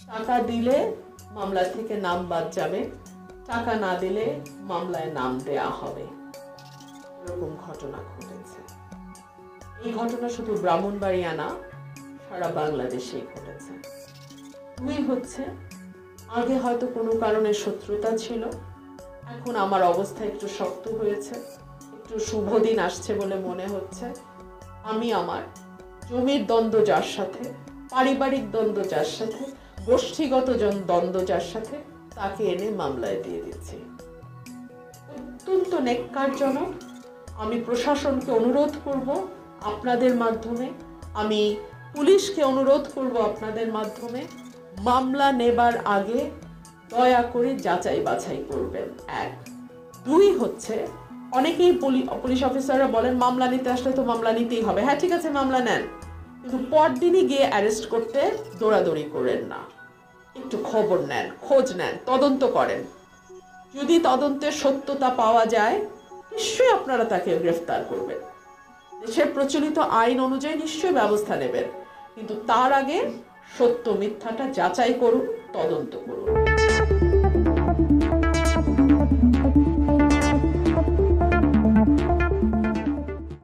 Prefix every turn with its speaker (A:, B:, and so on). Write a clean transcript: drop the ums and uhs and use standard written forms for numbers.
A: টাকা দিলে মামলা থেকে নাম বাদ যাবে, টাকা না দিলে মামলায় নাম দেয়া হবে। এরকম ঘটনা ঘটেছে। এই ঘটনা শুধু ব্রাহ্মণবাড়িয়া না, সারা বাংলাদেশেই ঘটেছে। দুই হচ্ছে, আগে হয়তো কোনো কারণে শত্রুতা ছিল, এখন আমার অবস্থা একটু শক্ত হয়েছে, একটু শুভ দিন আসছে বলে মনে হচ্ছে, আমি আমার জমির দ্বন্দ্ব যার সাথে, পারিবারিক দ্বন্দ্ব যার সাথে, গোষ্ঠীগত দ্বন্দ্ব যার সাথে, তাকে এনে মামলায় দিয়ে দিচ্ছি। অত্যন্ত ন্যাক্কারজনক। আমি প্রশাসনকে অনুরোধ করব আপনাদের মাধ্যমে, আমি পুলিশকে অনুরোধ করব আপনাদের মাধ্যমে, মামলা নেবার আগে দয়া করে যাচাই বাছাই করবেন। এক। দুই হচ্ছে, অনেকেই পুলিশ অফিসাররা বলেন মামলা নিতে আসলে তো মামলা নিতেই হবে। হ্যাঁ, ঠিক আছে, মামলা নেন, কিন্তু পরদিনই গিয়ে অ্যারেস্ট করতে দৌড়াদৌড়ি করেন না। একটু খবর নেন, খোঁজ নেন, তদন্ত করেন। যদি তদন্তের সত্যতা পাওয়া যায়, নিশ্চয়ই আপনারা তাকে গ্রেফতার করবেন, দেশের প্রচলিত আইন অনুযায়ী নিশ্চয়ই ব্যবস্থা নেবেন, কিন্তু তার আগে সত্য মিথ্যাটা যাচাই করুন, তদন্ত করুন।